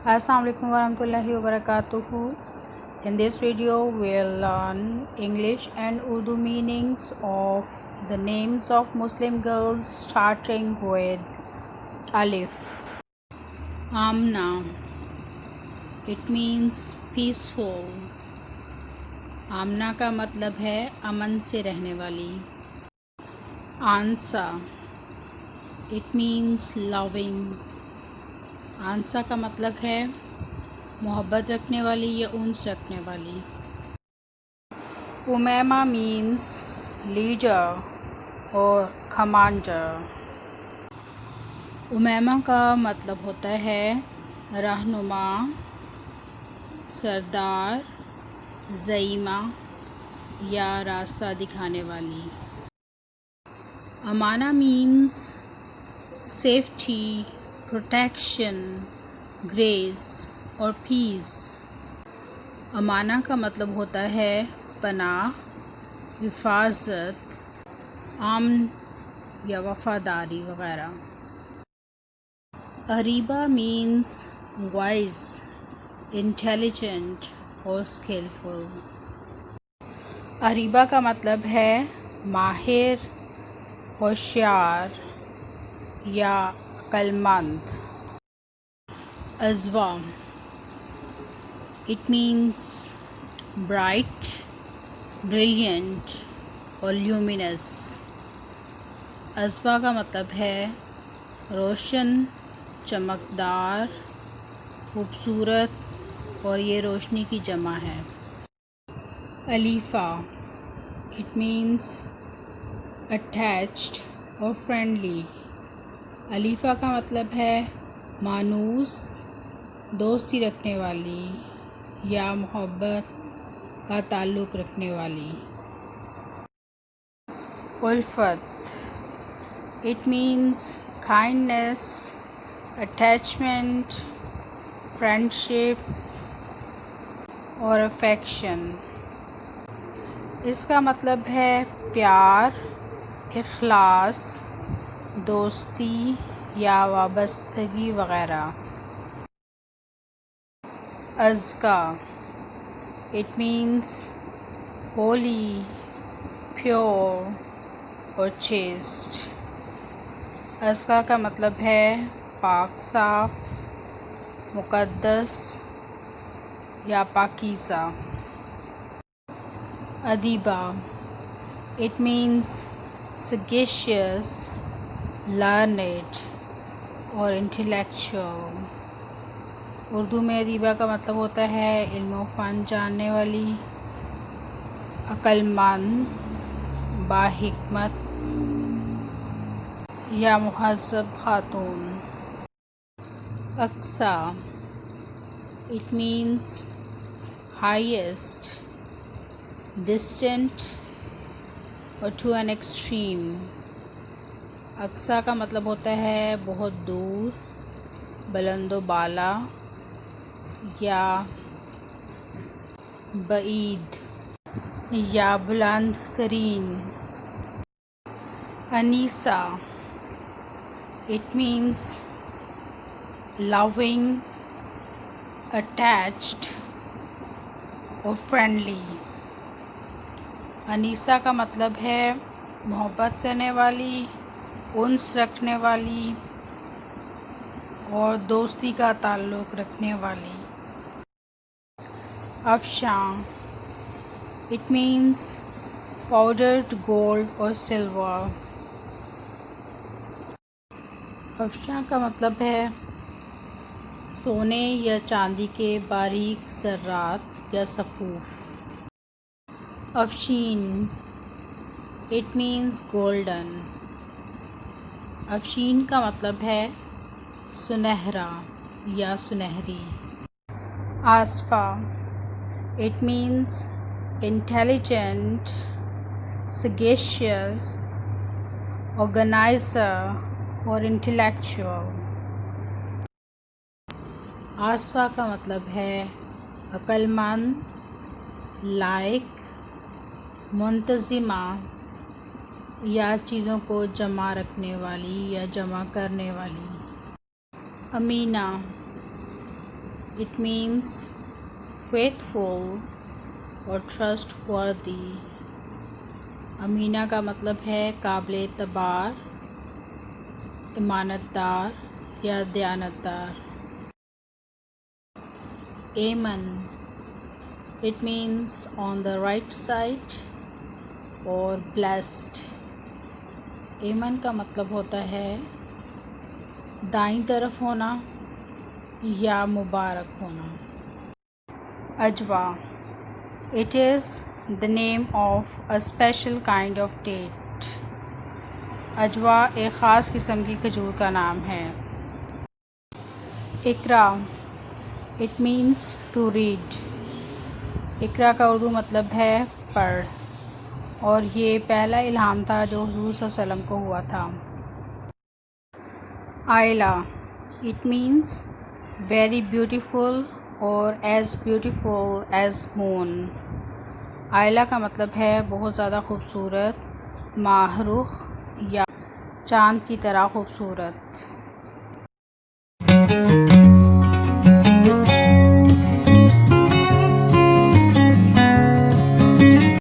Assalamu alaikum warahmatullahi wabarakatuh. In this video we'll learn English and Urdu meanings of the names of Muslim girls starting with Alif. Amna, it means peaceful. आमना का मतलब है अमन से रहने वाली. आंसा, it means loving. आंसा का मतलब है मोहब्बत रखने वाली या उन्स रखने वाली. उमैमा मीन्स लीडर और कमांडर. उमैमा का मतलब होता है रहनुमा, सरदार, ज़ईमा या रास्ता दिखाने वाली. अमाना मीन्स सेफ्टी, प्रोटेक्शन, ग्रेस और पीस. अमाना का मतलब होता है पनाह, हिफाजत, अमन या वफ़ादारी वगैरह. अरीबा मीन्स वाइज, इंटेलिजेंट और स्किलफुल. अरीबा का मतलब है माहिर, होशियार या अक्लमंद. अज़वा, इट मीन्स ब्राइट, ब्रिलियंट और ल्यूमिनस. अज़वा का मतलब है रोशन, चमकदार, खूबसूरत और ये रोशनी की जमा है. अलीफ़ा, इट मीन्स अटैच्ड और फ्रेंडली. अलीफ़ा का मतलब है मानूस, दोस्ती रखने वाली या मोहब्बत का ताल्लुक़ रखने वाली. Ulfat, it means kindness, attachment, friendship और अफेक्शन. इसका मतलब है प्यार, इखलास, दोस्ती या वाबस्तगी वगैरह. Azka, it means holy, pure और चेस्ट. अज़का का मतलब है पाक साफ, मुक़द्दस या पाकीज़ा. Adiba, it means sagacious, learned और इंटेलेक्चुअल. उर्दू में अदीबा का मतलब होता है इल्म व फ़न जानने वाली, अक्लमंद, बाहिकमत या मुहज़्ज़ब खातून. अक्सा, इट मीन्स हाईएस्ट, डिस्टेंट और टू एन एक्सट्रीम. अक्सा का मतलब होता है बहुत दूर, बुलंदो बाला या बईद या बुलंद तरीन. Anisa, it means loving, attached और फ्रेंडली. अनीसा का मतलब है मोहब्बत करने वाली, उन्स रखने वाली और दोस्ती का ताल्लुक़ रखने वाली. Afshan, it means powdered gold और सिल्वर. अफ़शां का मतलब है सोने या चांदी के बारीक ज़र्रात या सफ़ूफ़. अफ़शीन, इट मीन्स गोल्डन. अफ़शीन का मतलब है सुनहरा या सुनहरी. आसफ़ा, it means intelligent, sagacious, organiser और इंटेलेक्चुअल. आसफ़ा का मतलब है अक्लमंद, लायक, मुंतज़िमा या चीज़ों को जमा रखने वाली या जमा करने वाली. अमीना, It means faithful اور trustworthy. امینا کا مطلب ہے قابل اعتبار، امانت دار یا دیانتدار. Aiman it means on the right side اور blessed. ایمن کا مطلب ہوتا ہے دائیں طرف ہونا یا مبارک ہونا. اجوا it is the name of a special kind of date. اجوا ایک خاص قسم کی کھجور کا نام ہے. اقرا it means to read. اقرا کا اردو مطلب ہے پڑھ، اور یہ پہلا الہام تھا جو حضور صلی اللہ علیہ وسلم کو ہوا تھا. آئلہ it means very beautiful اور as beautiful as moon. آئلہ کا مطلب ہے بہت زیادہ خوبصورت، ماہ رخ یا چاند کی طرح خوبصورت.